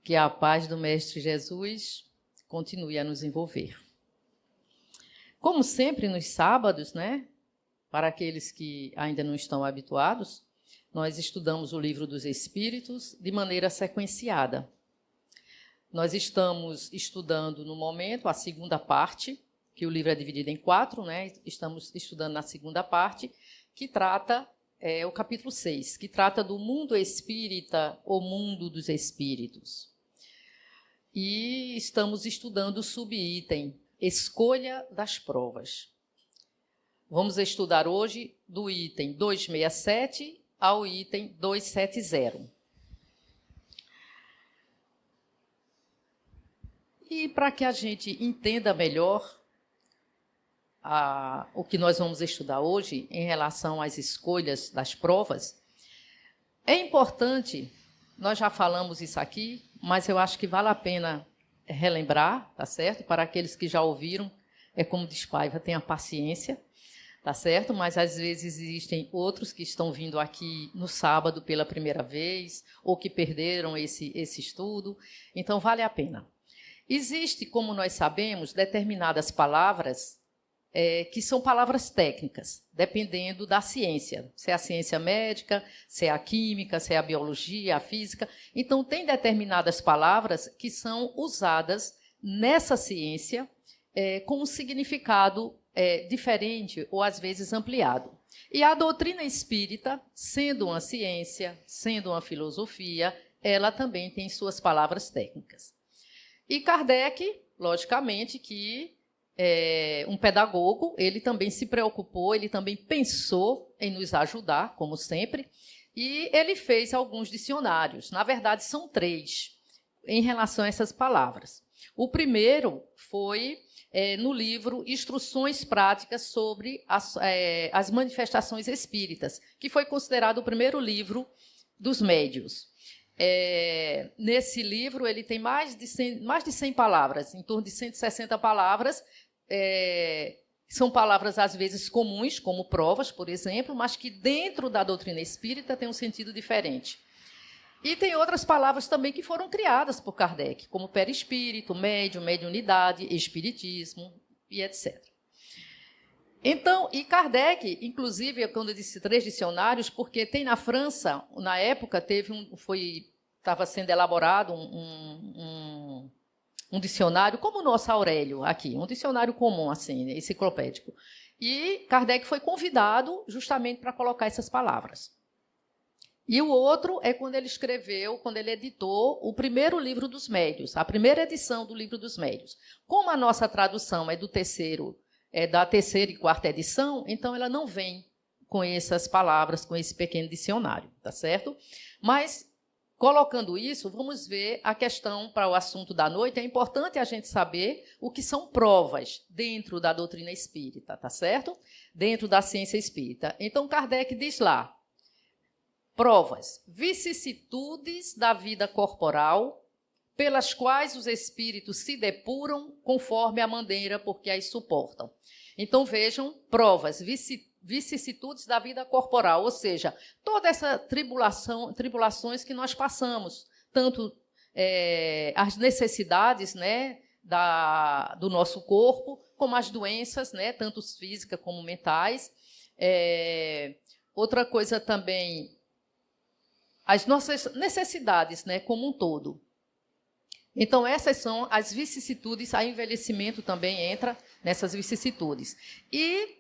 Que a paz do Mestre Jesus continue a nos envolver. Como sempre, nos sábados, né, para aqueles que ainda não estão habituados, nós estudamos o Livro dos Espíritos de maneira sequenciada. Nós estamos estudando, no momento, a segunda parte, que o livro é dividido em 4, né? Estamos estudando na segunda parte, que trata, o capítulo 6, que trata do mundo espírita, o mundo dos espíritos. E estamos estudando o subitem, escolha das provas. Vamos estudar hoje do item 267 ao item 270. E para que a gente entenda melhor o que nós vamos estudar hoje em relação às escolhas das provas, é importante, nós já falamos isso aqui, mas eu acho que vale a pena relembrar, tá certo? Para aqueles que já ouviram, é como diz Paiva, tenha paciência, tá certo? Mas às vezes existem outros que estão vindo aqui no sábado pela primeira vez, ou que perderam esse estudo, então vale a pena. Existe, como nós sabemos, determinadas palavras que são palavras técnicas, dependendo da ciência, se é a ciência médica, se é a química, se é a biologia, a física. Então, tem determinadas palavras que são usadas nessa ciência com um significado diferente ou, às vezes, ampliado. E a doutrina espírita, sendo uma ciência, sendo uma filosofia, ela também tem suas palavras técnicas. E Kardec, logicamente, que um pedagogo, ele também se preocupou, ele também pensou em nos ajudar, como sempre, e ele fez alguns dicionários. Na verdade, são 3, em relação a essas palavras. O primeiro foi no livro Instruções Práticas sobre as Manifestações Espíritas, que foi considerado o primeiro livro dos médiuns. Nesse livro, ele tem mais de 100 palavras, em torno de 160 palavras. São palavras, às vezes, comuns, como provas, por exemplo, mas que dentro da doutrina espírita tem um sentido diferente. E tem outras palavras também que foram criadas por Kardec, como perispírito, médium, mediunidade, espiritismo e etc. Então, e Kardec, inclusive, quando eu disse 3 dicionários, porque tem na França, na época, estava sendo elaborado um dicionário, como o nosso Aurélio aqui, um dicionário comum, assim, enciclopédico. E Kardec foi convidado justamente para colocar essas palavras. E o outro é quando ele escreveu, quando ele editou o primeiro livro dos médiuns, a primeira edição do livro dos médiuns. Como a nossa tradução é da terceira e quarta edição, então ela não vem com essas palavras, com esse pequeno dicionário, tá certo? Mas, colocando isso, vamos ver a questão para o assunto da noite. É importante a gente saber o que são provas dentro da doutrina espírita, tá certo? Dentro da ciência espírita. Então, Kardec diz lá, provas, vicissitudes da vida corporal, pelas quais os espíritos se depuram conforme a maneira por que as suportam. Então, vejam, provas, vicissitudes da vida corporal, ou seja, toda essa tribulações que nós passamos, tanto as necessidades, né, do nosso corpo, como as doenças, né, tanto físicas como mentais. Outra coisa também, as nossas necessidades, né, como um todo. Então, essas são as vicissitudes, a envelhecimento também entra nessas vicissitudes. E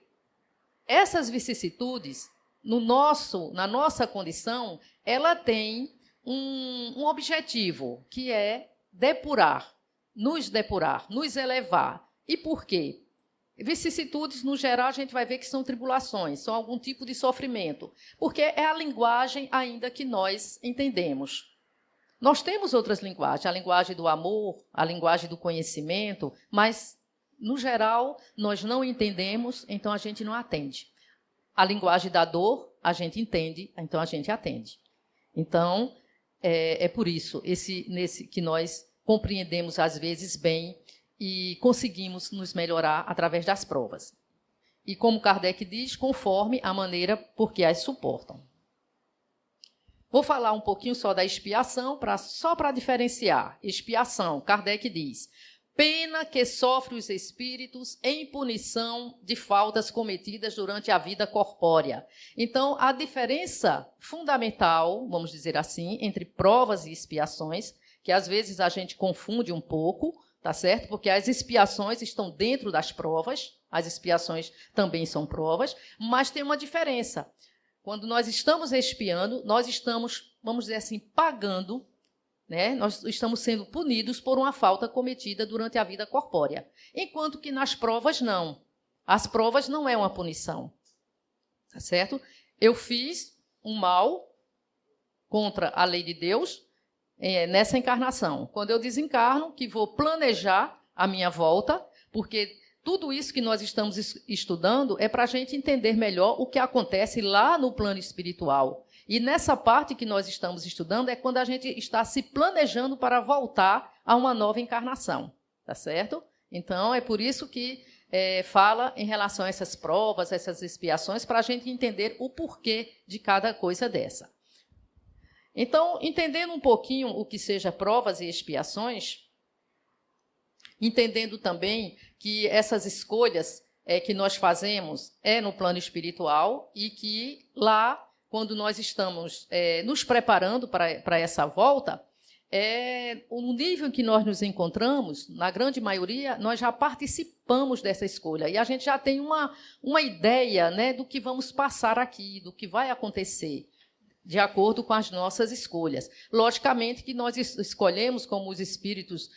essas vicissitudes, na nossa condição, ela tem um objetivo, que é nos elevar. E por quê? Vicissitudes, no geral, a gente vai ver que são tribulações, são algum tipo de sofrimento, porque é a linguagem ainda que nós entendemos. Nós temos outras linguagens, a linguagem do amor, a linguagem do conhecimento, mas, no geral, nós não entendemos, então a gente não atende. A linguagem da dor, a gente entende, então a gente atende. Então, é por isso que nós compreendemos, às vezes, bem e conseguimos nos melhorar através das provas. E, como Kardec diz, conforme a maneira por que as suportam. Vou falar um pouquinho só da expiação, só para diferenciar. Expiação, Kardec diz, pena que sofrem os espíritos em punição de faltas cometidas durante a vida corpórea. Então, a diferença fundamental, vamos dizer assim, entre provas e expiações, que às vezes a gente confunde um pouco, tá certo? Porque as expiações estão dentro das provas, as expiações também são provas, mas tem uma diferença. Quando nós estamos expiando, nós estamos, vamos dizer assim, pagando, né? Nós estamos sendo punidos por uma falta cometida durante a vida corpórea. Enquanto que nas provas, não. As provas não é uma punição. Tá certo? Eu fiz um mal contra a lei de Deus nessa encarnação. Quando eu desencarno, que vou planejar a minha volta, porque tudo isso que nós estamos estudando é para a gente entender melhor o que acontece lá no plano espiritual. E nessa parte que nós estamos estudando é quando a gente está se planejando para voltar a uma nova encarnação, tá certo? Então, é por isso que fala em relação a essas provas, essas expiações, para a gente entender o porquê de cada coisa dessa. Então, entendendo um pouquinho o que seja provas e expiações, entendendo também que essas escolhas que nós fazemos no plano espiritual e que lá, quando nós estamos nos preparando para essa volta, o nível em que nós nos encontramos, na grande maioria, nós já participamos dessa escolha e a gente já tem uma ideia, né, do que vamos passar aqui, do que vai acontecer, de acordo com as nossas escolhas. Logicamente que nós escolhemos, como os espíritos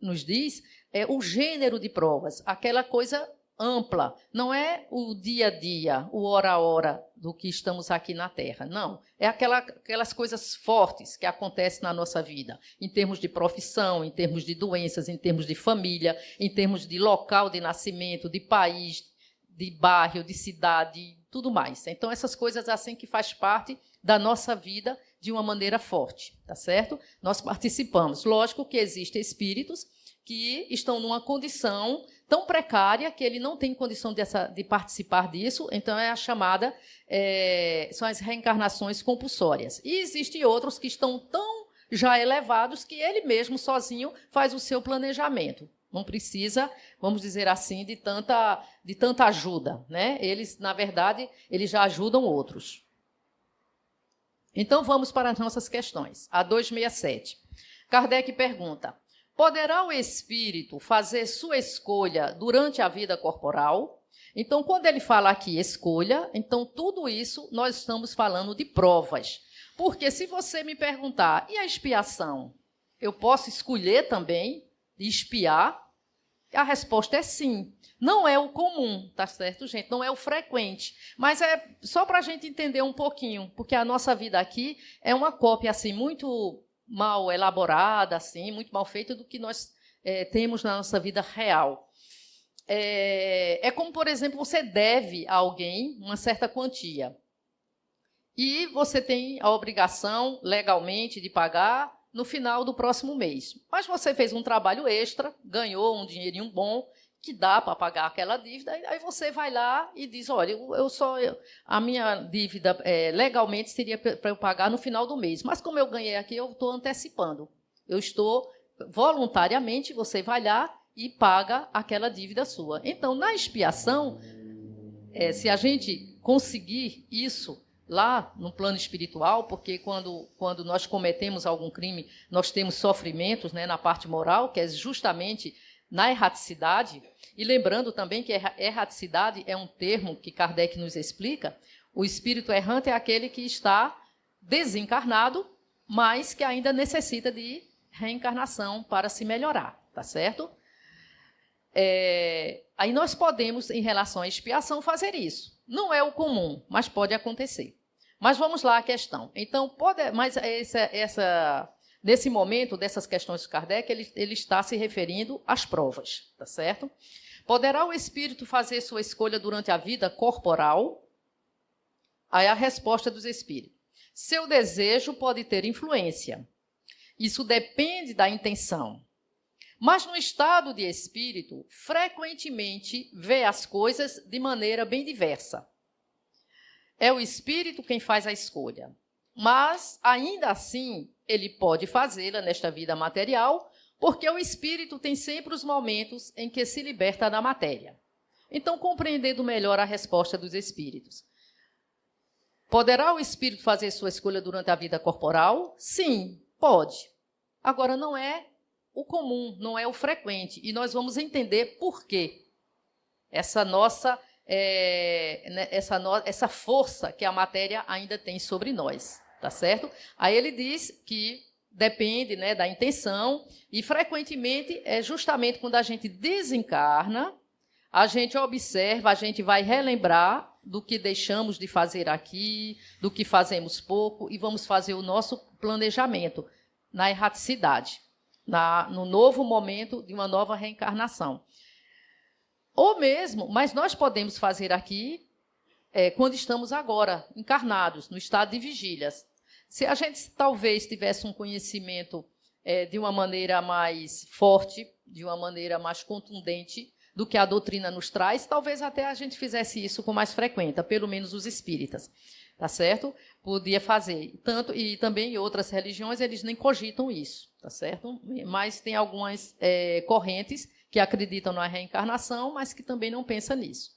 nos diz, o gênero de provas, aquela coisa ampla, não é o dia a dia, o hora a hora do que estamos aqui na Terra, não. É aquelas coisas fortes que acontecem na nossa vida, em termos de profissão, em termos de doenças, em termos de família, em termos de local de nascimento, de país, de bairro, de cidade, tudo mais. Então, essas coisas assim que faz parte da nossa vida de uma maneira forte, tá certo? Nós participamos. Lógico que existem espíritos que estão numa condição tão precária que ele não tem condição de participar disso, então é a chamada, são as reencarnações compulsórias. E existem outros que estão tão já elevados que ele mesmo sozinho faz o seu planejamento. Não precisa, vamos dizer assim, de tanta ajuda, né? Eles, na verdade, eles já ajudam outros. Então, vamos para as nossas questões. A 267. Kardec pergunta, poderá o espírito fazer sua escolha durante a vida corporal? Então, quando ele fala aqui escolha, então tudo isso nós estamos falando de provas. Porque se você me perguntar, e a expiação? Eu posso escolher também espiar? A resposta é sim. Não é o comum, tá certo, gente? Não é o frequente. Mas é só para a gente entender um pouquinho, porque a nossa vida aqui é uma cópia assim, muito mal elaborada, assim, muito mal feita do que nós temos na nossa vida real. É como, por exemplo, você deve a alguém uma certa quantia. E você tem a obrigação, legalmente, de pagar no final do próximo mês. Mas você fez um trabalho extra, ganhou um dinheirinho bom, que dá para pagar aquela dívida, aí você vai lá e diz, olha, a minha dívida legalmente seria para eu pagar no final do mês, mas como eu ganhei aqui, eu estou antecipando. Eu estou, voluntariamente, você vai lá e paga aquela dívida sua. Então, na expiação, se a gente conseguir isso lá no plano espiritual, porque quando nós cometemos algum crime, nós temos sofrimentos, né, na parte moral, que é justamente na erraticidade, e lembrando também que erraticidade é um termo que Kardec nos explica, o espírito errante é aquele que está desencarnado, mas que ainda necessita de reencarnação para se melhorar, tá certo? Aí nós podemos, em relação à expiação, fazer isso. Não é o comum, mas pode acontecer. Mas vamos lá à questão. Então, nesse momento, dessas questões de Kardec, ele está se referindo às provas, tá certo? Poderá o espírito fazer sua escolha durante a vida corporal? Aí a resposta dos espíritos. Seu desejo pode ter influência. Isso depende da intenção. Mas no estado de espírito, frequentemente vê as coisas de maneira bem diversa. É o espírito quem faz a escolha. mas, ainda assim, ele pode fazê-la nesta vida material, porque o espírito tem sempre os momentos em que se liberta da matéria. Então, compreendendo melhor a resposta dos espíritos. Poderá o espírito fazer sua escolha durante a vida corporal? Sim, pode. Agora, não é o comum, não é o frequente. E nós vamos entender por quê. Essa força que a matéria ainda tem sobre nós, tá certo? Aí ele diz que depende, né, da intenção, e frequentemente é justamente quando a gente desencarna, a gente observa, a gente vai relembrar do que deixamos de fazer aqui, do que fazemos pouco, e vamos fazer o nosso planejamento na erraticidade, no novo momento de uma nova reencarnação. Ou mesmo, mas nós podemos fazer aqui quando estamos agora encarnados, no estado de vigílias. Se a gente talvez tivesse um conhecimento de uma maneira mais forte, de uma maneira mais contundente do que a doutrina nos traz, talvez até a gente fizesse isso com mais frequência, pelo menos os espíritas, tá certo? Podia fazer. Tanto, e também em outras religiões eles nem cogitam isso, tá certo? Mas tem algumas correntes que acreditam na reencarnação, mas que também não pensam nisso.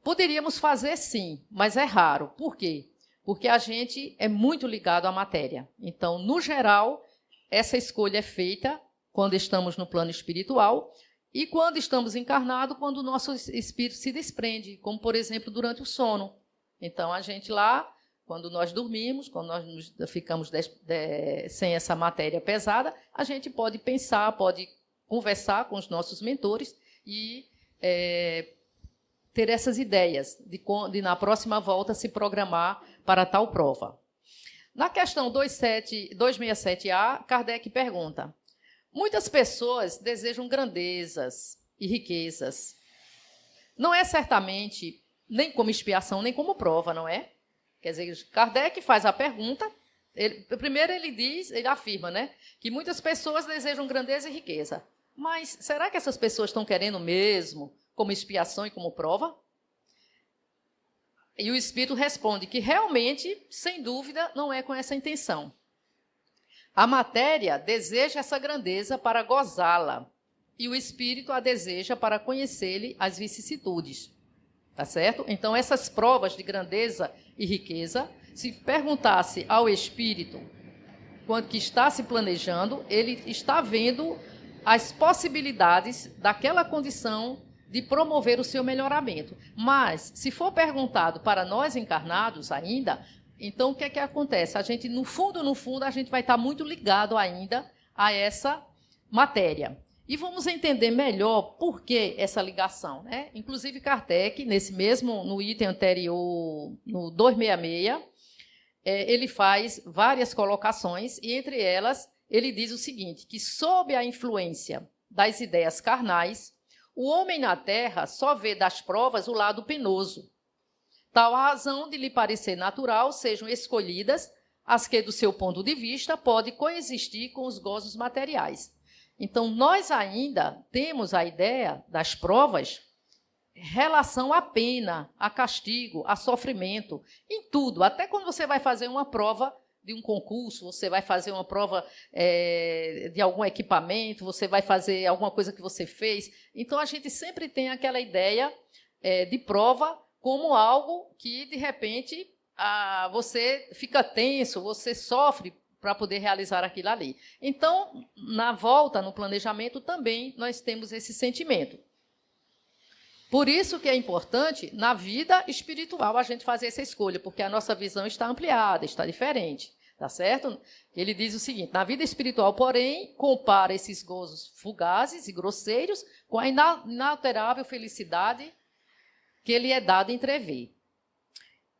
Poderíamos fazer sim, mas é raro. Por quê? Porque a gente é muito ligado à matéria. Então, no geral, essa escolha é feita quando estamos no plano espiritual e quando estamos encarnados, quando o nosso espírito se desprende, como, por exemplo, durante o sono. Então, a gente lá, quando nós dormimos, quando nós ficamos sem essa matéria pesada, a gente pode pensar, pode conversar com os nossos mentores e ter essas ideias de na próxima volta se programar para tal prova. Na questão 267A, Kardec pergunta: muitas pessoas desejam grandezas e riquezas. Não é certamente nem como expiação, nem como prova, não é? Quer dizer, Kardec faz a pergunta. Primeiro ele afirma, né, que muitas pessoas desejam grandeza e riqueza. Mas será que essas pessoas estão querendo mesmo como expiação e como prova? E o Espírito responde que realmente, sem dúvida, não é com essa intenção. A matéria deseja essa grandeza para gozá-la, e o Espírito a deseja para conhecer-lhe as vicissitudes. Tá certo? Então, essas provas de grandeza e riqueza, se perguntasse ao Espírito, quando que está se planejando, ele está vendo as possibilidades daquela condição de promover o seu melhoramento. Mas, se for perguntado para nós encarnados ainda, então o que é que acontece? A gente, no fundo, a gente vai estar muito ligado ainda a essa matéria. E vamos entender melhor por que essa ligação, né? Inclusive, Kardec, no item anterior, no 266, ele faz várias colocações, e entre elas, ele diz o seguinte, que sob a influência das ideias carnais, o homem na Terra só vê das provas o lado penoso. Tal a razão de lhe parecer natural sejam escolhidas as que, do seu ponto de vista, podem coexistir com os gozos materiais. Então, nós ainda temos a ideia das provas relação à pena, a castigo, a sofrimento, em tudo. Até quando você vai fazer uma prova de um concurso, você vai fazer uma prova de algum equipamento, você vai fazer alguma coisa que você fez. Então, a gente sempre tem aquela ideia de prova como algo que, de repente, você fica tenso, você sofre para poder realizar aquilo ali. Então, na volta, no planejamento, também nós temos esse sentimento. Por isso que é importante, na vida espiritual, a gente fazer essa escolha, porque a nossa visão está ampliada, está diferente, tá certo? Ele diz o seguinte, na vida espiritual, porém, compara esses gozos fugazes e grosseiros com a inalterável felicidade que lhe é dado entrever.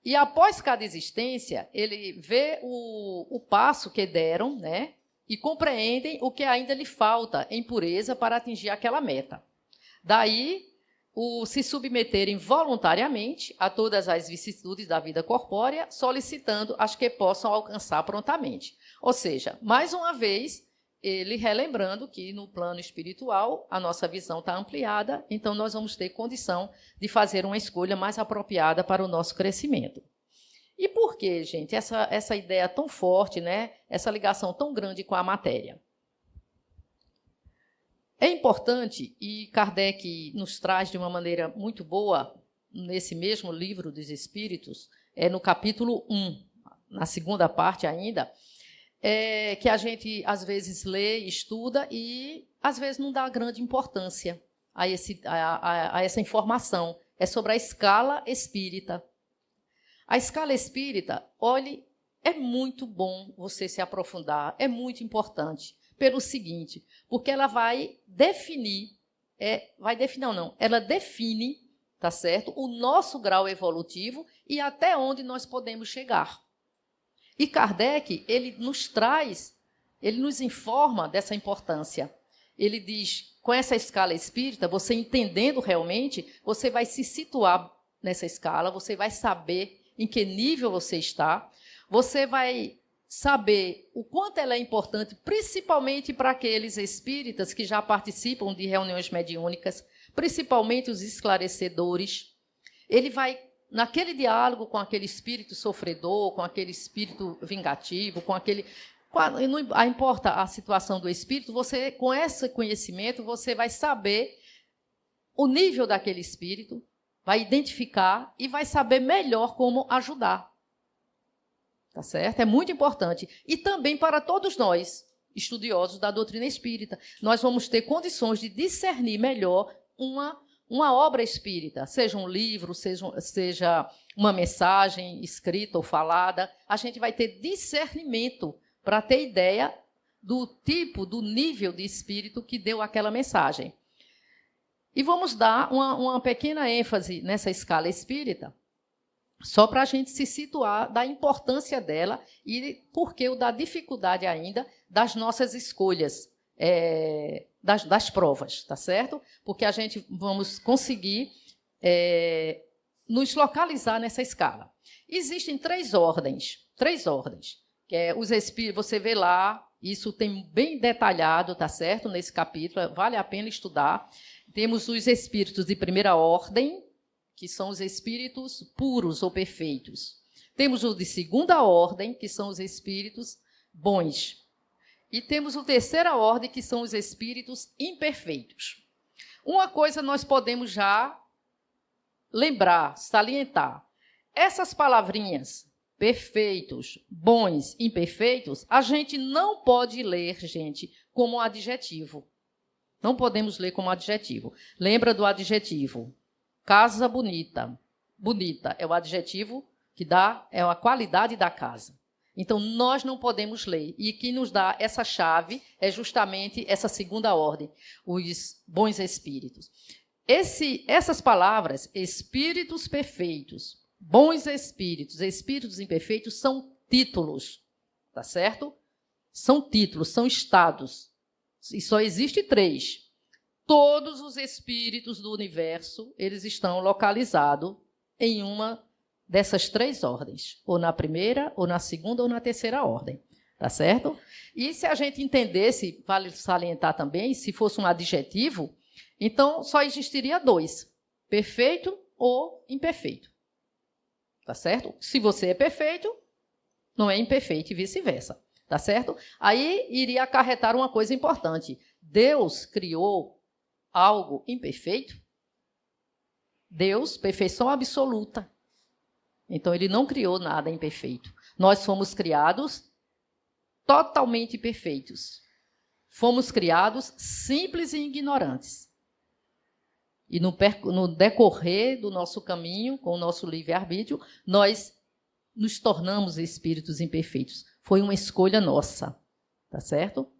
E após cada existência, ele vê o passo que deram, né, e compreendem o que ainda lhe falta em pureza para atingir aquela meta. Daí, o se submeterem voluntariamente a todas as vicissitudes da vida corpórea, solicitando as que possam alcançar prontamente. Ou seja, mais uma vez, ele relembrando que no plano espiritual a nossa visão está ampliada, então nós vamos ter condição de fazer uma escolha mais apropriada para o nosso crescimento. E por que, gente, essa ideia tão forte, né? Essa ligação tão grande com a matéria? É importante, e Kardec nos traz de uma maneira muito boa, nesse mesmo livro dos Espíritos, no capítulo 1, na segunda parte ainda, que a gente, às vezes, lê, estuda e, às vezes, não dá grande importância a essa informação. É sobre a escala espírita. A escala espírita, olhe, é muito bom você se aprofundar, é muito importante. Pelo seguinte, porque ela vai definir, ela define, tá certo, o nosso grau evolutivo e até onde nós podemos chegar. E Kardec, ele nos informa dessa importância. Ele diz, com essa escala espírita, você entendendo realmente, você vai se situar nessa escala, você vai saber em que nível você está, você vai saber o quanto ela é importante, principalmente para aqueles espíritas que já participam de reuniões mediúnicas, principalmente os esclarecedores. Ele vai, naquele diálogo com aquele espírito sofredor, com aquele espírito vingativo, não importa a situação do espírito, você, com esse conhecimento, você vai saber o nível daquele espírito, vai identificar e vai saber melhor como ajudar. Tá certo? É muito importante. E também para todos nós, estudiosos da doutrina espírita, nós vamos ter condições de discernir melhor uma obra espírita, seja um livro, seja uma mensagem escrita ou falada. A gente vai ter discernimento para ter ideia do tipo, do nível de espírito que deu aquela mensagem. E vamos dar uma pequena ênfase nessa escala espírita, só para a gente se situar da importância dela e porque da dificuldade ainda das nossas escolhas, das provas, tá certo? Porque a gente vamos conseguir nos localizar nessa escala. Existem três ordens, que os espíritos, você vê lá, isso tem bem detalhado, tá certo? Nesse capítulo, vale a pena estudar. Temos os espíritos de primeira ordem, que são os espíritos puros ou perfeitos. Temos os de segunda ordem, que são os espíritos bons. E temos o terceira ordem, que são os espíritos imperfeitos. Uma coisa nós podemos já lembrar, salientar. Essas palavrinhas, perfeitos, bons, imperfeitos, a gente não pode ler, gente, como adjetivo. Não podemos ler como adjetivo. Lembra do adjetivo? Casa bonita. Bonita é o adjetivo que é a qualidade da casa. Então, nós não podemos ler. E quem nos dá essa chave é justamente essa segunda ordem, os bons espíritos. Essas palavras, espíritos perfeitos, bons espíritos, espíritos imperfeitos, são títulos, tá certo? São títulos, são estados. E só existe três. Todos os espíritos do universo, eles estão localizados em uma dessas três ordens, ou na primeira, ou na segunda, ou na terceira ordem, tá certo? E se a gente entendesse, vale salientar também, se fosse um adjetivo, então só existiria dois, perfeito ou imperfeito, tá certo? Se você é perfeito, não é imperfeito e vice-versa, tá certo? Aí iria acarretar uma coisa importante. Deus criou algo imperfeito? Deus, perfeição absoluta. Então, ele não criou nada imperfeito. Nós fomos criados totalmente perfeitos. Fomos criados simples e ignorantes. E no decorrer do nosso caminho, com o nosso livre-arbítrio, nós nos tornamos espíritos imperfeitos. Foi uma escolha nossa, tá certo?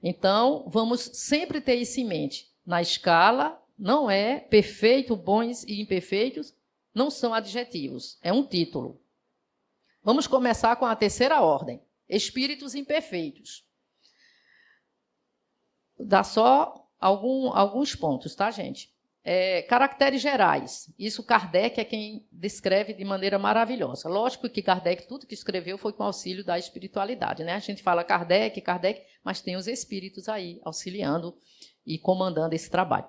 Então, vamos sempre ter isso em mente. Na escala, não é perfeito, bons e imperfeitos, não são adjetivos, é um título. Vamos começar com a terceira ordem, espíritos imperfeitos. Dá só alguns pontos, tá, gente? Caracteres gerais. Isso Kardec é quem descreve de maneira maravilhosa. Lógico que Kardec, tudo que escreveu foi com auxílio da espiritualidade, né? A gente fala Kardec, mas tem os espíritos aí auxiliando e comandando esse trabalho.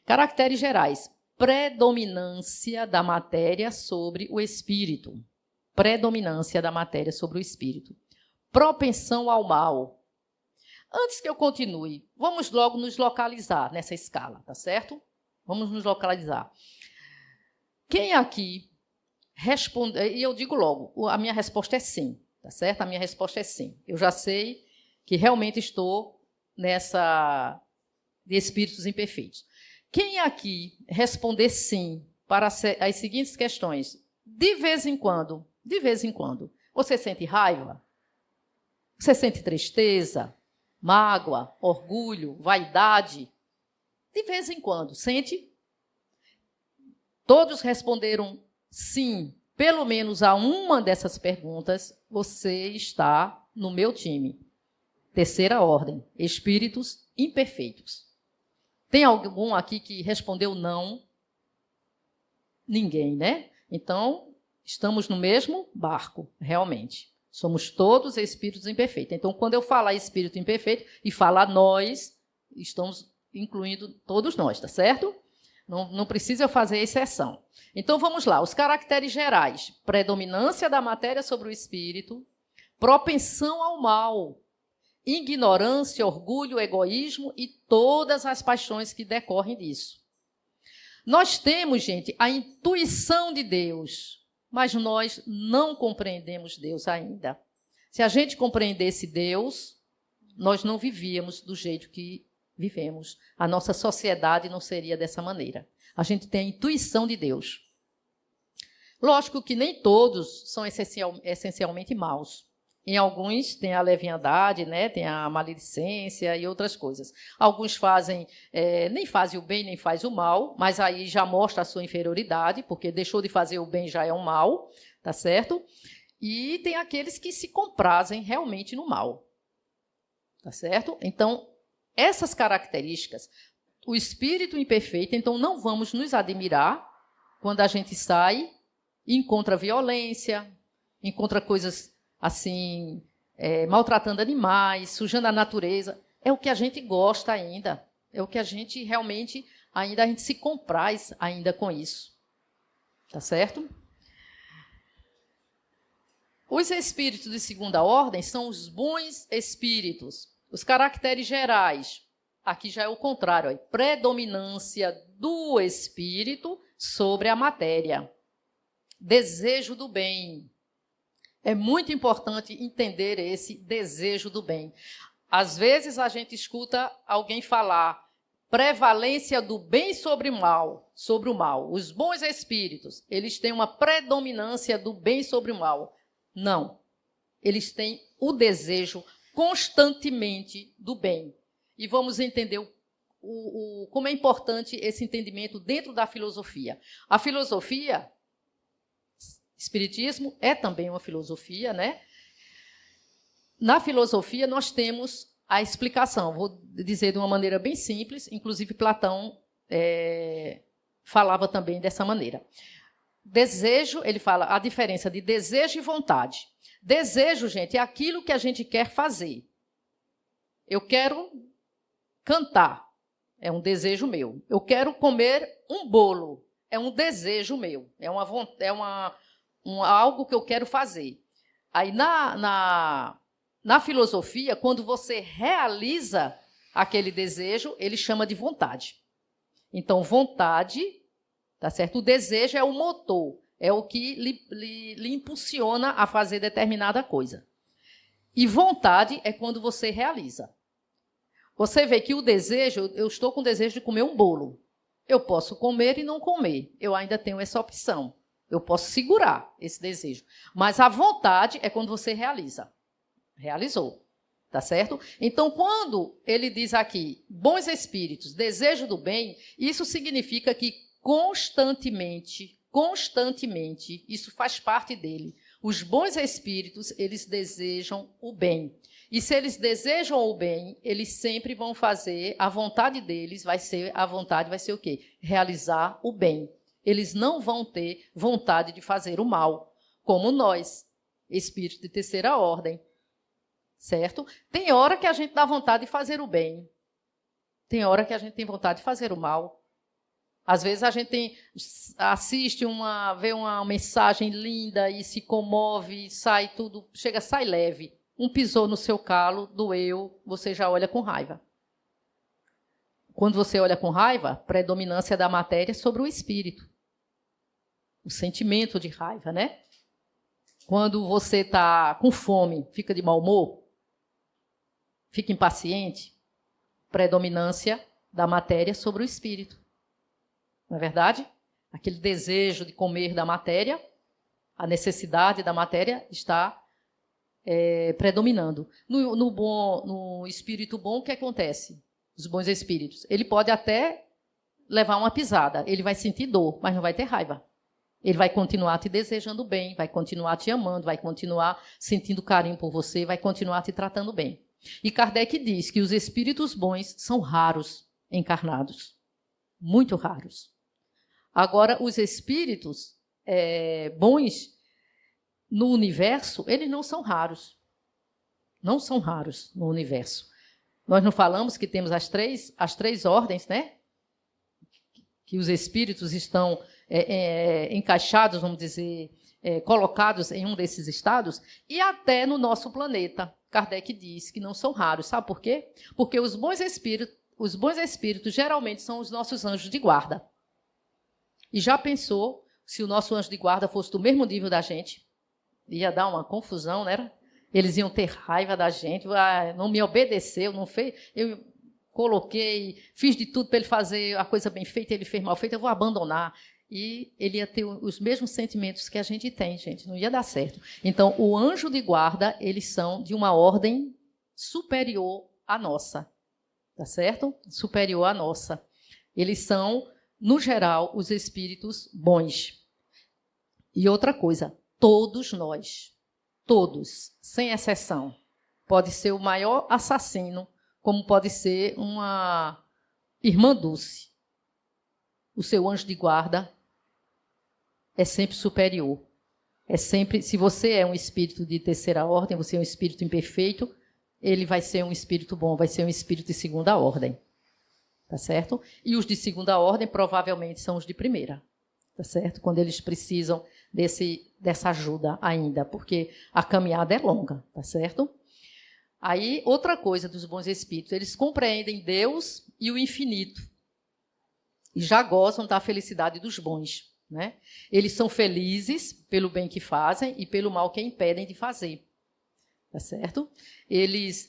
Caracteres gerais. Predominância da matéria sobre o espírito. predominância da matéria sobre o espírito. Propensão ao mal. Antes que eu continue, vamos logo nos localizar nessa escala, tá certo? Vamos nos localizar. Quem aqui responde... E eu digo logo, a minha resposta é sim, tá certo? A minha resposta é sim. Eu já sei que realmente estou nessa de espíritos imperfeitos. Quem aqui responder sim para as seguintes questões, de vez em quando, você sente raiva? Você sente tristeza, mágoa, orgulho, vaidade? De vez em quando, sente? Todos responderam sim, pelo menos a uma dessas perguntas, você está no meu time. Terceira ordem, espíritos imperfeitos. Tem algum aqui que respondeu não? Ninguém, né? Então, estamos no mesmo barco, realmente. Somos todos espíritos imperfeitos. Então, quando eu falar espírito imperfeito e falar nós, estamos incluindo todos nós, tá certo? Não precisa eu fazer exceção. Então, vamos lá. Os caracteres gerais. Predominância da matéria sobre o espírito, propensão ao mal, ignorância, orgulho, egoísmo e todas as paixões que decorrem disso. Nós temos, gente, a intuição de Deus, mas nós não compreendemos Deus ainda. Se a gente compreendesse Deus, nós não vivíamos do jeito que vivemos. A nossa sociedade não seria dessa maneira. A gente tem a intuição de Deus. Lógico que nem todos são essencialmente maus. Em alguns tem a leviandade, né? Tem a maledicência e outras coisas. Alguns nem fazem o bem, nem fazem o mal, mas aí já mostra a sua inferioridade, porque deixou de fazer o bem já é um mal, tá certo? E tem aqueles que se comprazem realmente no mal, tá certo? Então, essas características, o espírito imperfeito, então não vamos nos admirar quando a gente sai e encontra violência, encontra coisas assim, maltratando animais, sujando a natureza. É o que a gente gosta ainda, é o que a gente realmente, ainda a gente se compraz ainda com isso. Tá certo? Os espíritos de segunda ordem são os bons espíritos. Os caracteres gerais, aqui já é o contrário, predominância do espírito sobre a matéria. Desejo do bem. É muito importante entender esse desejo do bem. Às vezes a gente escuta alguém falar prevalência do bem sobre o mal. Os bons espíritos, eles têm uma predominância do bem sobre o mal. Não. Eles têm o desejo constantemente do bem. E vamos entender como é importante esse entendimento dentro da filosofia. A filosofia, Espiritismo é também uma filosofia, né? Na filosofia, nós temos a explicação. Vou dizer de uma maneira bem simples, inclusive Platão falava também dessa maneira. Desejo, ele fala a diferença de desejo e vontade. Desejo, gente, é aquilo que a gente quer fazer. Eu quero cantar, é um desejo meu. Eu quero comer um bolo, é um desejo meu, algo que eu quero fazer. Aí, na filosofia, quando você realiza aquele desejo, ele chama de vontade. Então, vontade, tá certo? O desejo é o motor, é o que lhe impulsiona a fazer determinada coisa. E vontade é quando você realiza. Você vê que o desejo, eu estou com desejo de comer um bolo. Eu posso comer e não comer. Eu ainda tenho essa opção. Eu posso segurar esse desejo. Mas a vontade é quando você realiza. Realizou. Tá certo? Então, quando ele diz aqui, bons espíritos, desejo do bem, isso significa que constantemente, isso faz parte dele. Os bons espíritos, eles desejam o bem. E se eles desejam o bem, eles sempre vão fazer, a vontade deles vai ser o quê? Realizar o bem. Eles não vão ter vontade de fazer o mal, como nós, espíritos de terceira ordem. Certo? Tem hora que a gente dá vontade de fazer o bem. Tem hora que a gente tem vontade de fazer o mal. Às vezes a gente vê uma mensagem linda e se comove, sai tudo, sai leve. Um pisou no seu calo, doeu, você já olha com raiva. Quando você olha com raiva, predominância da matéria sobre o espírito. O sentimento de raiva, né? Quando você está com fome, fica de mau humor, fica impaciente, predominância da matéria sobre o espírito. Não é verdade? Aquele desejo de comer da matéria, a necessidade da matéria está predominando. No espírito bom, o que acontece? Os bons espíritos. Ele pode até levar uma pisada, ele vai sentir dor, mas não vai ter raiva. Ele vai continuar te desejando bem, vai continuar te amando, vai continuar sentindo carinho por você, vai continuar te tratando bem. E Kardec diz que os espíritos bons são raros encarnados. Muito raros. Agora, os espíritos bons no universo, eles não são raros. Não são raros no universo. Nós não falamos que temos as três ordens, né? Que os espíritos estão encaixados, vamos dizer, colocados em um desses estados, e até no nosso planeta. Kardec diz que não são raros. Sabe por quê? Porque os bons espíritos geralmente são os nossos anjos de guarda. E já pensou se o nosso anjo de guarda fosse do mesmo nível da gente? Ia dar uma confusão, né? Eles iam ter raiva da gente, não me obedeceu, não fez. Eu coloquei, fiz de tudo para ele fazer a coisa bem feita, ele fez mal feita, eu vou abandonar. E ele ia ter os mesmos sentimentos que a gente tem, gente, não ia dar certo. Então, o anjo de guarda, eles são de uma ordem superior à nossa, tá certo? Superior à nossa. Eles são, no geral, os espíritos bons. E outra coisa, todos nós, todos, sem exceção, pode ser o maior assassino, como pode ser uma irmã Dulce. O seu anjo de guarda é sempre superior. É sempre, se você é um espírito de terceira ordem, você é um espírito imperfeito, ele vai ser um espírito bom, vai ser um espírito de segunda ordem. Tá certo? E os de segunda ordem provavelmente são os de primeira. Tá certo? Quando eles precisam dessa ajuda ainda, porque a caminhada é longa, tá certo? Aí, outra coisa dos bons espíritos, eles compreendem Deus e o infinito. E já gozam da felicidade dos bons, né? Eles são felizes pelo bem que fazem e pelo mal que impedem de fazer. Tá certo?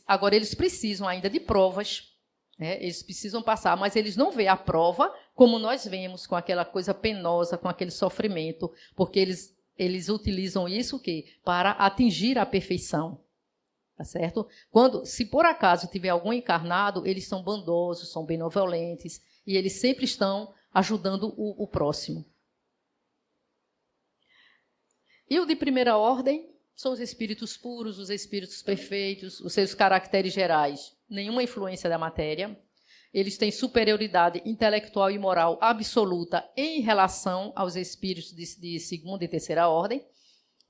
Agora, eles precisam ainda de provas, né? Eles precisam passar, mas eles não veem a prova como nós vemos, com aquela coisa penosa, com aquele sofrimento, porque eles utilizam isso o quê? Para atingir a perfeição. Tá certo? Se por acaso tiver algum encarnado, eles são bondosos, são benevolentes, e eles sempre estão ajudando o próximo. E o de primeira ordem são os espíritos puros, os espíritos perfeitos, os seus caracteres gerais, nenhuma influência da matéria. Eles têm superioridade intelectual e moral absoluta em relação aos espíritos de segunda e terceira ordem.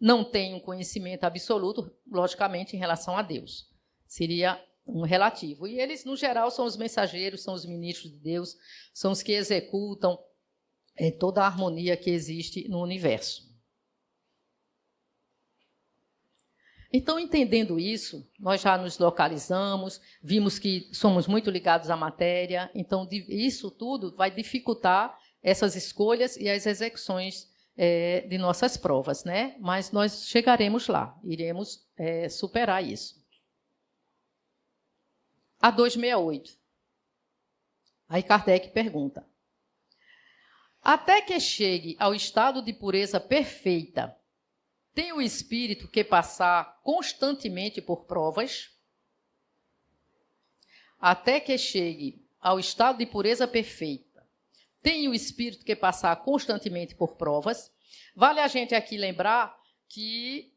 Não têm um conhecimento absoluto, logicamente, em relação a Deus. Seria um relativo. E eles, no geral, são os mensageiros, são os ministros de Deus, são os que executam toda a harmonia que existe no universo. Então, entendendo isso, nós já nos localizamos, vimos que somos muito ligados à matéria, então isso tudo vai dificultar essas escolhas e as execuções de nossas provas, né? Mas nós chegaremos lá, iremos superar isso. A 268. Aí Kardec pergunta: até que chegue ao estado de pureza perfeita, tem o espírito que passar constantemente por provas? Até que chegue ao estado de pureza perfeita, tem o espírito que passar constantemente por provas? Vale a gente aqui lembrar que,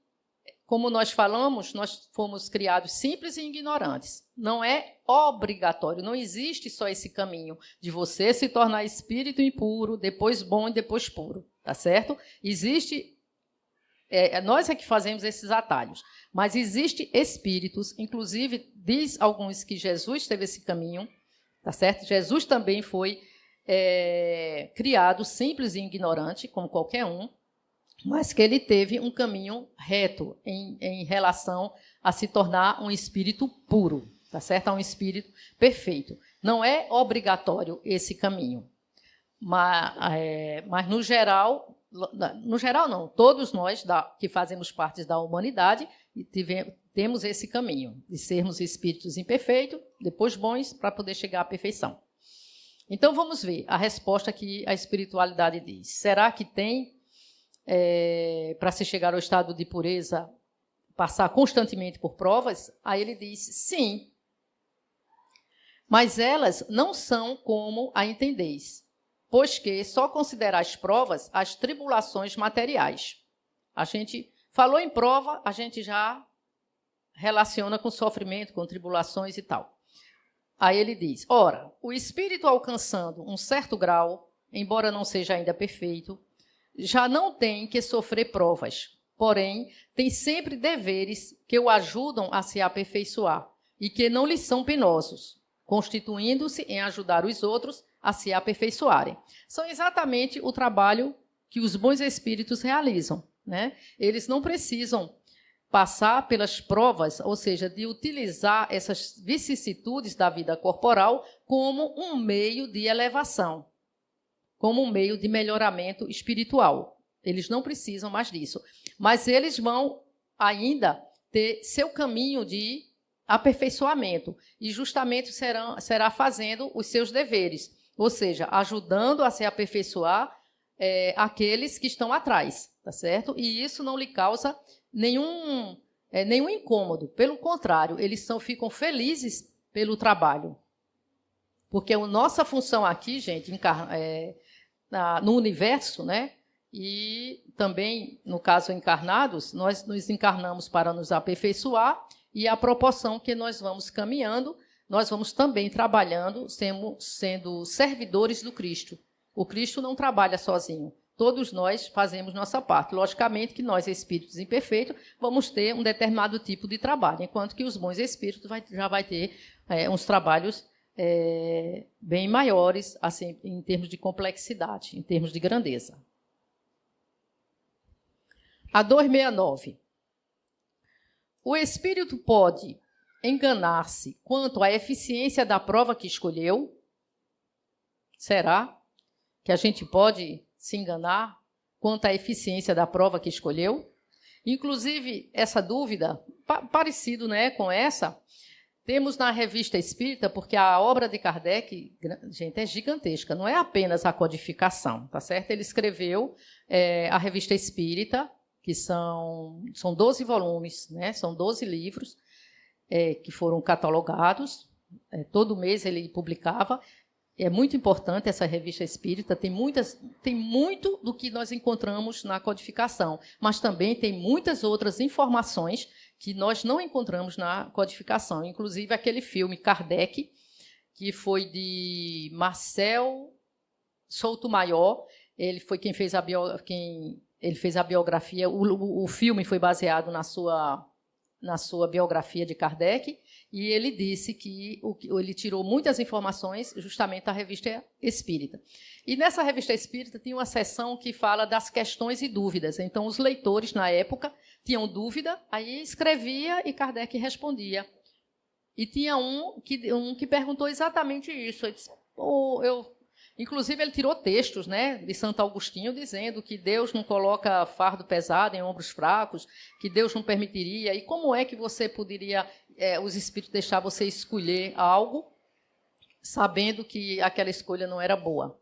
como nós falamos, nós fomos criados simples e ignorantes. Não é obrigatório, não existe só esse caminho de você se tornar espírito impuro, depois bom e depois puro, tá certo? Existe, nós é que fazemos esses atalhos, mas existe espíritos, inclusive diz alguns que Jesus teve esse caminho, tá certo? Jesus também foi criado simples e ignorante, como qualquer um, mas que ele teve um caminho reto em relação a se tornar um espírito puro, tá certo? Um espírito perfeito. Não é obrigatório esse caminho, mas no geral não, todos nós que fazemos parte da humanidade temos esse caminho de sermos espíritos imperfeitos, depois bons, para poder chegar à perfeição. Então, vamos ver a resposta que a espiritualidade diz. Será que tem, para se chegar ao estado de pureza, passar constantemente por provas? Aí ele diz, sim, mas elas não são como a entendeis, pois que só considerais provas as tribulações materiais. A gente falou em prova, a gente já relaciona com sofrimento, com tribulações e tal. Aí ele diz, ora, o espírito alcançando um certo grau, embora não seja ainda perfeito, já não tem que sofrer provas, porém, tem sempre deveres que o ajudam a se aperfeiçoar e que não lhes são penosos, constituindo-se em ajudar os outros a se aperfeiçoarem. São exatamente o trabalho que os bons espíritos realizam, né? Eles não precisam passar pelas provas, ou seja, de utilizar essas vicissitudes da vida corporal como um meio de elevação, como um meio de melhoramento espiritual. Eles não precisam mais disso. Mas eles vão ainda ter seu caminho de aperfeiçoamento e justamente será fazendo os seus deveres, ou seja, ajudando a se aperfeiçoar aqueles que estão atrás, tá certo? E isso não lhe causa nenhum incômodo. Pelo contrário, eles ficam felizes pelo trabalho. Porque a nossa função aqui, gente, no universo, né? E também, no caso, encarnados, nós nos encarnamos para nos aperfeiçoar e à proporção que nós vamos caminhando, nós vamos também trabalhando, sendo servidores do Cristo. O Cristo não trabalha sozinho. Todos nós fazemos nossa parte. Logicamente que nós, espíritos imperfeitos, vamos ter um determinado tipo de trabalho, enquanto que os bons espíritos já vai ter uns trabalhos bem maiores, assim, em termos de complexidade, em termos de grandeza. A 269. O espírito pode enganar-se quanto à eficiência da prova que escolheu? Será que a gente pode se enganar quanto à eficiência da prova que escolheu? Inclusive, essa dúvida, parecido, né, com essa, temos na Revista Espírita, porque a obra de Kardec, gente, é gigantesca, não é apenas a codificação, tá certo? Ele escreveu a Revista Espírita, que são 12 volumes, né? São 12 livros que foram catalogados, todo mês ele publicava. É muito importante essa Revista Espírita, tem muito do que nós encontramos na codificação, mas também tem muitas outras informações que nós não encontramos na codificação, inclusive aquele filme Kardec, que foi de Marcel Souto-Maior, ele foi quem fez ele fez a biografia, o filme foi baseado na sua biografia de Kardec, e ele disse que ele tirou muitas informações justamente da Revista Espírita. E nessa Revista Espírita tinha uma seção que fala das questões e dúvidas. Então, os leitores, na época, tinham dúvida, aí escrevia e Kardec respondia. E tinha um que perguntou exatamente isso. Ele disse, inclusive, ele tirou textos, né, de Santo Agostinho dizendo que Deus não coloca fardo pesado em ombros fracos, que Deus não permitiria. E como é que você poderia, os espíritos, deixar você escolher algo sabendo que aquela escolha não era boa?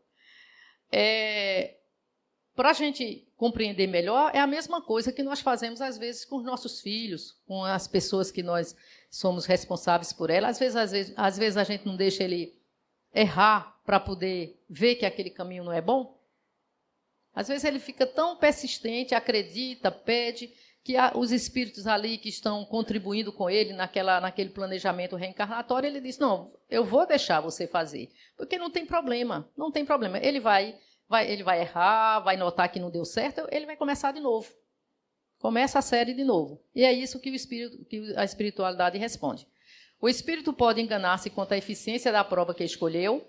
Para a gente compreender melhor, é a mesma coisa que nós fazemos, às vezes, com os nossos filhos, com as pessoas que nós somos responsáveis por elas. Às vezes a gente não deixa ele errar para poder ver que aquele caminho não é bom? Às vezes ele fica tão persistente, acredita, pede, que os espíritos ali que estão contribuindo com ele naquele planejamento reencarnatório, ele diz, não, eu vou deixar você fazer, porque não tem problema. Ele vai errar, vai notar que não deu certo, ele vai começar de novo. Começa a série de novo. E é isso que a espiritualidade responde. O espírito pode enganar-se quanto à eficiência da prova que escolheu,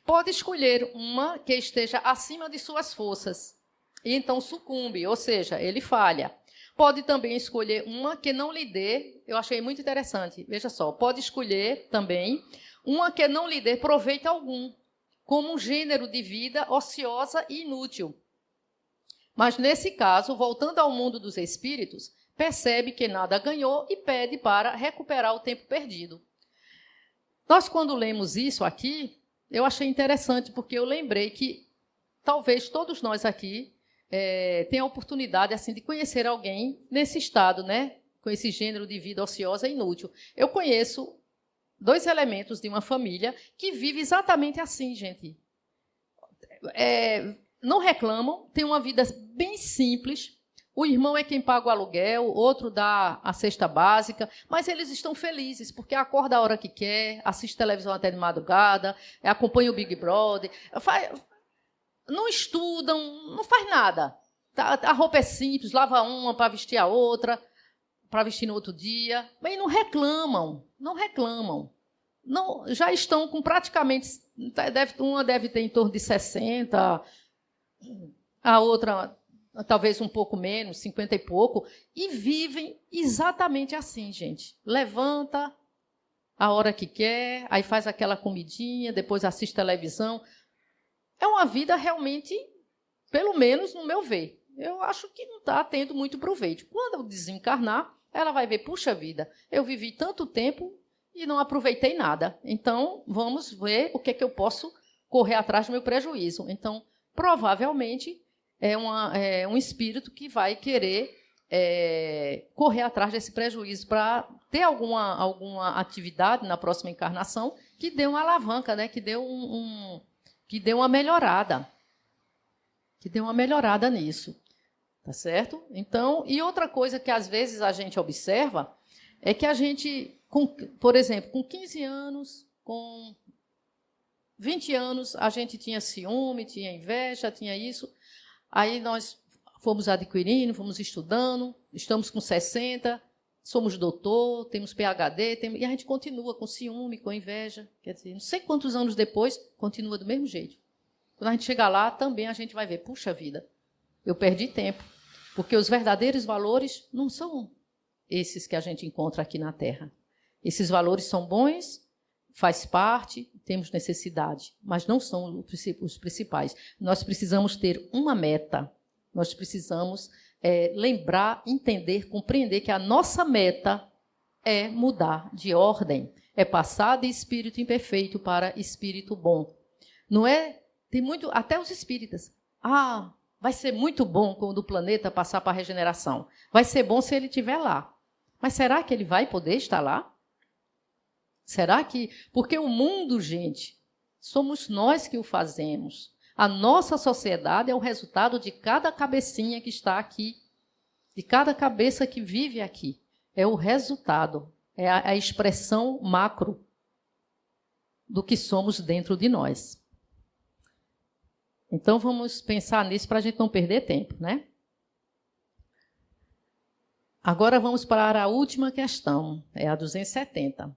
pode escolher uma que esteja acima de suas forças, e então sucumbe, ou seja, ele falha. Pode também escolher uma que não lhe dê, eu achei muito interessante, veja só, pode escolher também uma que não lhe dê proveito algum, como um gênero de vida ociosa e inútil. Mas, nesse caso, voltando ao mundo dos espíritos, percebe que nada ganhou e pede para recuperar o tempo perdido. Nós, quando lemos isso aqui, eu achei interessante, porque eu lembrei que talvez todos nós aqui tenham a oportunidade assim, de conhecer alguém nesse estado, né? Com esse gênero de vida ociosa e inútil. Eu conheço 2 elementos de uma família que vive exatamente assim, gente. Não reclamam, têm uma vida bem simples. O irmão é quem paga o aluguel, o outro dá a cesta básica, mas eles estão felizes, porque acorda a hora que quer, assiste televisão até de madrugada, acompanha o Big Brother, não estudam, não faz nada. A roupa é simples, lava uma para vestir a outra, para vestir no outro dia, mas não reclamam, não reclamam. Não, já estão com praticamente, uma deve ter em torno de 60, a outra talvez um pouco menos, 50 e pouco, e vivem exatamente assim, gente. Levanta a hora que quer, aí faz aquela comidinha, depois assiste televisão. É uma vida realmente, pelo menos no meu ver, eu acho que não está tendo muito proveito. Quando eu desencarnar, ela vai ver, puxa vida, eu vivi tanto tempo e não aproveitei nada. Então, vamos ver o que é que eu posso correr atrás do meu prejuízo. Então, provavelmente, é um espírito que vai querer correr atrás desse prejuízo para ter alguma atividade na próxima encarnação que dê uma alavanca, né? Que dê uma melhorada. Que dê uma melhorada nisso. Tá certo? Então, e outra coisa que às vezes a gente observa é que a gente, por exemplo, com 15 anos, com 20 anos, a gente tinha ciúme, tinha inveja, tinha isso. Aí nós fomos adquirindo, fomos estudando, estamos com 60, somos doutor, temos PhD, e a gente continua com ciúme, com inveja. Quer dizer, não sei quantos anos depois, continua do mesmo jeito. Quando a gente chegar lá, também a gente vai ver, puxa vida, eu perdi tempo. Porque os verdadeiros valores não são esses que a gente encontra aqui na Terra. Esses valores são bons, faz parte, temos necessidade, mas não são os principais. Nós precisamos ter uma meta, nós precisamos lembrar, entender, compreender que a nossa meta é mudar de ordem, é passar de espírito imperfeito para espírito bom. Não é? Tem muito, até os espíritas. Vai ser muito bom quando o planeta passar para a regeneração. Vai ser bom se ele estiver lá. Mas será que ele vai poder estar lá? Será que... Porque o mundo, gente, somos nós que o fazemos. A nossa sociedade é o resultado de cada cabecinha que está aqui, de cada cabeça que vive aqui. É o resultado, é a expressão macro do que somos dentro de nós. Então, vamos pensar nisso para a gente não perder tempo, né? Agora, vamos para a última questão, é a 270.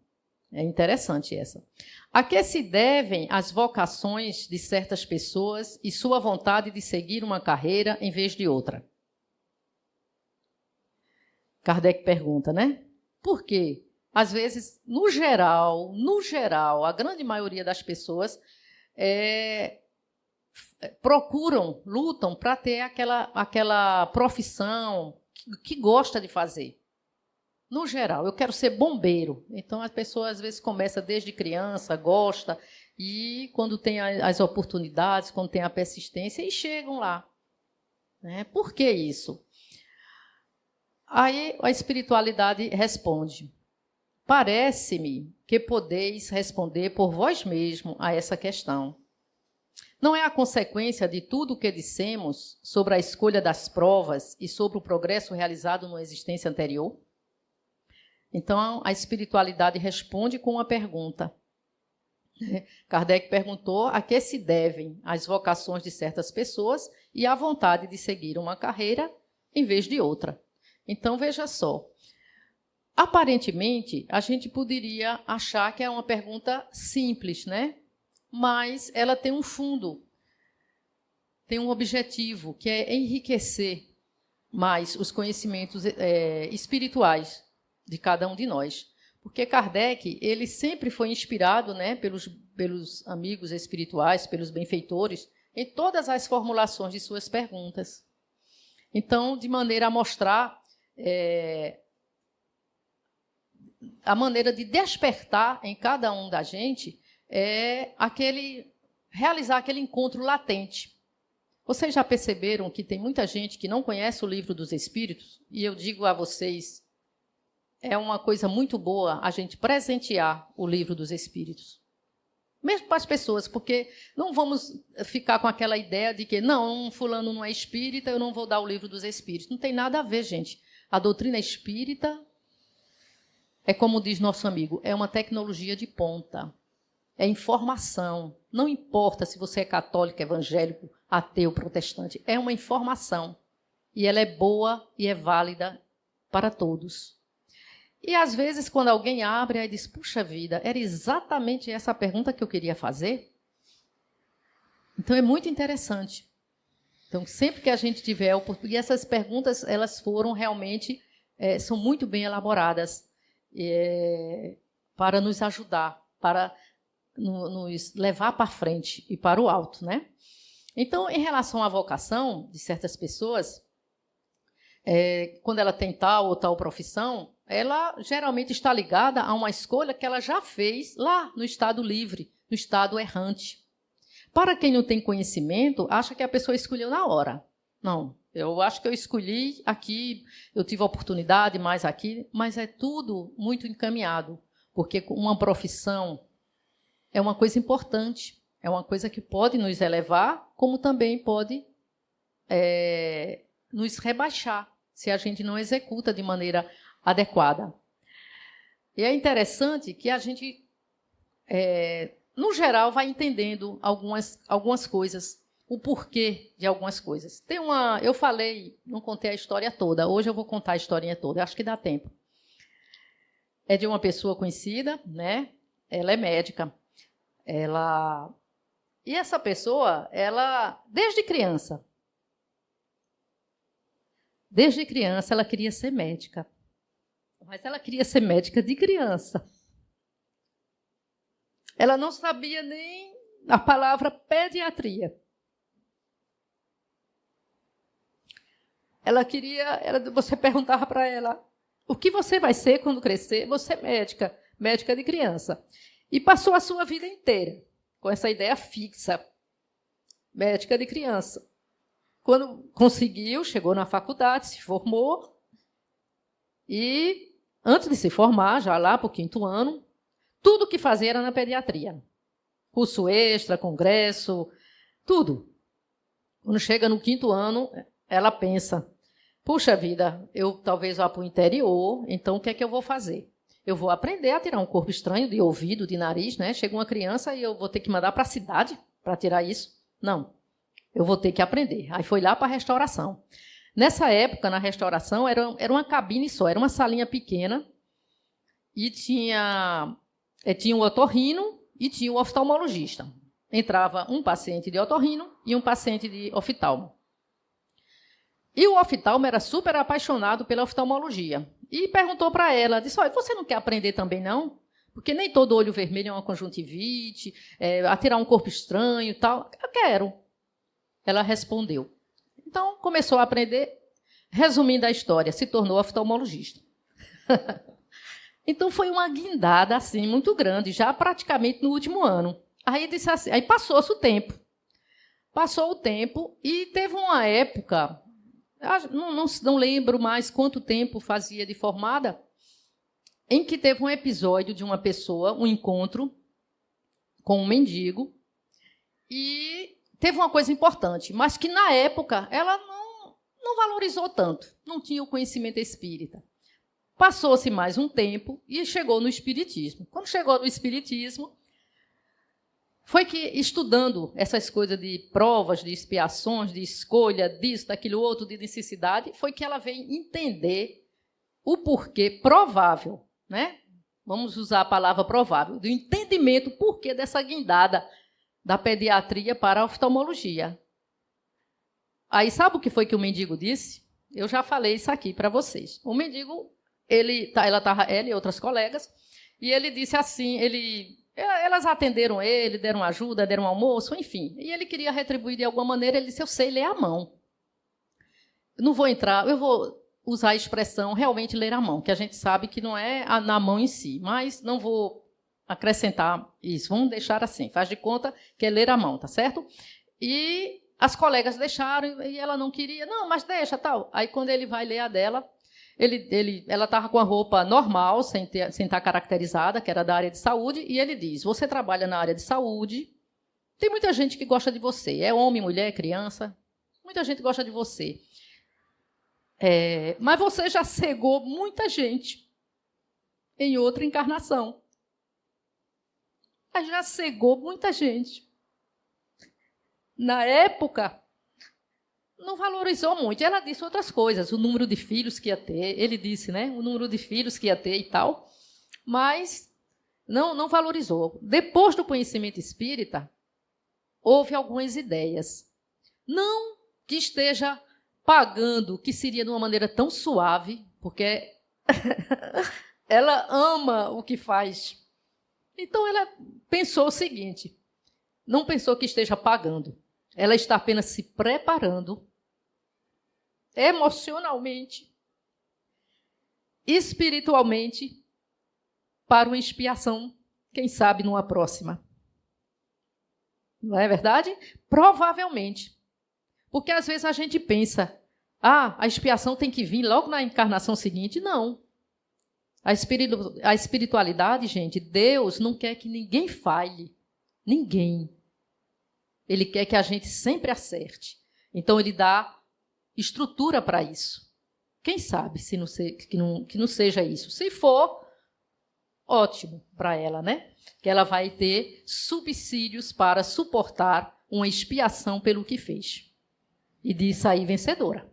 É interessante essa. A que se devem as vocações de certas pessoas e sua vontade de seguir uma carreira em vez de outra? Kardec pergunta, né? Por quê? Às vezes, no geral, a grande maioria das pessoas procuram, lutam para ter aquela profissão que gosta de fazer. No geral, eu quero ser bombeiro. Então, as pessoas, às vezes, começam desde criança, gosta, e quando tem as oportunidades, quando tem a persistência, e chegam lá. Né? Por que isso? Aí a espiritualidade responde: parece-me que podeis responder por vós mesmo a essa questão. Não é a consequência de tudo o que dissemos sobre a escolha das provas e sobre o progresso realizado numa existência anterior? Então, a espiritualidade responde com uma pergunta. Kardec perguntou a que se devem as vocações de certas pessoas e a vontade de seguir uma carreira em vez de outra. Então, veja só. Aparentemente, a gente poderia achar que é uma pergunta simples, né? mas ela tem um fundo, tem um objetivo, que é enriquecer mais os conhecimentos espirituais de cada um de nós. Porque Kardec, ele sempre foi inspirado, né, pelos amigos espirituais, pelos benfeitores, em todas as formulações de suas perguntas. Então, de maneira a mostrar a maneira de despertar em cada um da gente realizar aquele encontro latente. Vocês já perceberam que tem muita gente que não conhece o Livro dos Espíritos? E eu digo a vocês, é uma coisa muito boa a gente presentear o Livro dos Espíritos. Mesmo para as pessoas, porque não vamos ficar com aquela ideia de que, não, fulano não é espírita, eu não vou dar o Livro dos Espíritos. Não tem nada a ver, gente. A doutrina espírita é, como diz nosso amigo, é uma tecnologia de ponta. É informação. Não importa se você é católico, evangélico, ateu, protestante. É uma informação. E ela é boa e é válida para todos. E, às vezes, quando alguém abre, aí diz, puxa vida, era exatamente essa a pergunta que eu queria fazer? Então, é muito interessante. Então, sempre que a gente tiver oportunidade, e essas perguntas, elas foram realmente, são muito bem elaboradas para nos ajudar, para nos levar para frente e para o alto, né? Então, em relação à vocação de certas pessoas, quando ela tem tal ou tal profissão, ela geralmente está ligada a uma escolha que ela já fez lá no estado livre, no estado errante. Para quem não tem conhecimento, acha que a pessoa escolheu na hora. Não, eu acho que eu escolhi aqui, eu tive a oportunidade mais aqui, mas é tudo muito encaminhado, porque uma profissão é uma coisa importante, é uma coisa que pode nos elevar, como também pode nos rebaixar, se a gente não executa de maneira adequada. E é interessante que a gente, no geral, vai entendendo algumas coisas, o porquê de algumas coisas. Eu falei, não contei a história toda, hoje eu vou contar a historinha toda, acho que dá tempo. É de uma pessoa conhecida, né? Ela é médica. E essa pessoa, desde criança, ela queria ser médica. Mas ela queria ser médica de criança. Ela não sabia nem a palavra pediatria. Você perguntava para ela, o que você vai ser quando crescer? Você é médica de criança. E passou a sua vida inteira com essa ideia fixa, médica de criança. Quando conseguiu, chegou na faculdade, se formou, e antes de se formar, já lá para o 5º ano, tudo que fazia era na pediatria. Curso extra, congresso, tudo. Quando chega no 5º ano, ela pensa, puxa vida, eu talvez vá para o interior, então o que é que eu vou fazer? Eu vou aprender a tirar um corpo estranho de ouvido, de nariz, né? Chega uma criança e eu vou ter que mandar para a cidade para tirar isso? Não, eu vou ter que aprender. Aí foi lá para a restauração. Nessa época, na restauração, era uma cabine só, era uma salinha pequena e tinha o otorrino e tinha o oftalmologista. Entrava um paciente de otorrino e um paciente de oftalmo. E o oftalmo era super apaixonado pela oftalmologia. E perguntou para ela, disse, olha, você não quer aprender também, não? Porque nem todo olho vermelho é uma conjuntivite, a tirar um corpo estranho e tal. Eu quero. Ela respondeu. Então, começou a aprender. Resumindo a história, se tornou oftalmologista. Então, foi uma guindada assim, muito grande, já praticamente no último ano. Aí, disse assim, aí passou-se o tempo. Passou o tempo e teve uma época, não lembro mais quanto tempo fazia de formada, em que teve um episódio de uma pessoa, um encontro com um mendigo, e teve uma coisa importante, mas que, na época, ela não valorizou tanto, não tinha o conhecimento espírita. Passou-se mais um tempo e chegou no espiritismo. Quando chegou no espiritismo, foi que, estudando essas coisas de provas, de expiações, de escolha, disso, daquilo outro, de necessidade, foi que ela veio entender o porquê provável, né? Vamos usar a palavra provável, do entendimento porquê dessa guindada da pediatria para a oftalmologia. Aí sabe o que foi que o mendigo disse? Eu já falei isso aqui para vocês. O mendigo, ela e outras colegas, e ele disse assim, elas atenderam ele, deram ajuda, deram almoço, enfim. E ele queria retribuir de alguma maneira, ele disse, eu sei ler a mão. Não vou entrar, eu vou usar a expressão realmente ler a mão, que a gente sabe que não é na mão em si, mas não vou acrescentar isso, vamos deixar assim, faz de conta que é ler a mão, tá certo? E as colegas deixaram e ela não queria, não, mas deixa, tal. Aí quando ele vai ler a dela, ela estava com a roupa normal, sem estar caracterizada, que era da área de saúde, e ele diz, você trabalha na área de saúde, tem muita gente que gosta de você, é homem, mulher, criança, muita gente gosta de você. Mas você já cegou muita gente em outra encarnação. Mas já cegou muita gente. Na época, não valorizou muito. Ela disse outras coisas, o número de filhos que ia ter. Ele disse, né? O número de filhos que ia ter e tal. Mas não valorizou. Depois do conhecimento espírita, houve algumas ideias. Não que esteja pagando, que seria de uma maneira tão suave, porque ela ama o que faz. Então, ela pensou o seguinte, não pensou que esteja pagando, ela está apenas se preparando emocionalmente, espiritualmente, para uma expiação, quem sabe numa próxima. Não é verdade? Provavelmente. Porque às vezes a gente pensa, a expiação tem que vir logo na encarnação seguinte. Não. A espiritualidade, gente, Deus não quer que ninguém falhe. Ninguém. Ele quer que a gente sempre acerte. Então, ele dá estrutura para isso. Quem sabe que não seja isso. Se for, ótimo para ela, né? Que ela vai ter subsídios para suportar uma expiação pelo que fez. E de sair vencedora.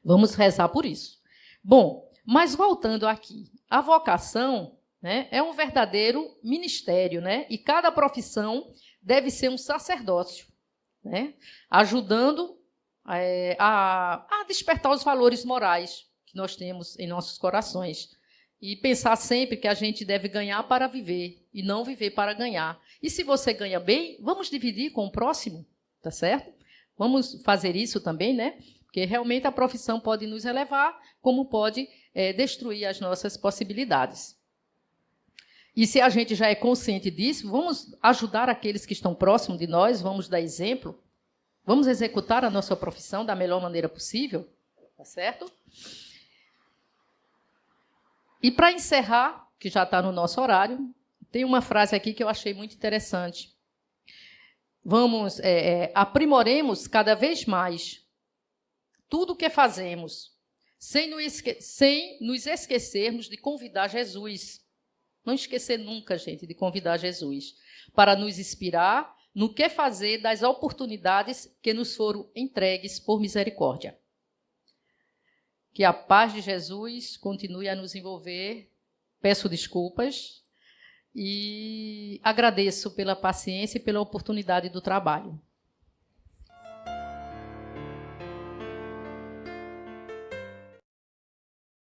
Vamos rezar por isso. Bom, mas voltando aqui, a vocação, né, é um verdadeiro ministério, né? E cada profissão deve ser um sacerdócio, né? Ajudando a despertar os valores morais que nós temos em nossos corações. E pensar sempre que a gente deve ganhar para viver e não viver para ganhar. E se você ganha bem, vamos dividir com o próximo, tá certo? Vamos fazer isso também, né? Porque realmente a profissão pode nos elevar, como pode destruir as nossas possibilidades. E se a gente já é consciente disso, vamos ajudar aqueles que estão próximos de nós, vamos dar exemplo, vamos executar a nossa profissão da melhor maneira possível, tá certo? E para encerrar, que já está no nosso horário, tem uma frase aqui que eu achei muito interessante. Vamos, aprimoremos cada vez mais tudo o que fazemos, sem nos esquecermos de convidar Jesus. Não esquecer nunca, gente, de convidar Jesus, para nos inspirar no que fazer das oportunidades que nos foram entregues por misericórdia. Que a paz de Jesus continue a nos envolver. Peço desculpas e agradeço pela paciência e pela oportunidade do trabalho.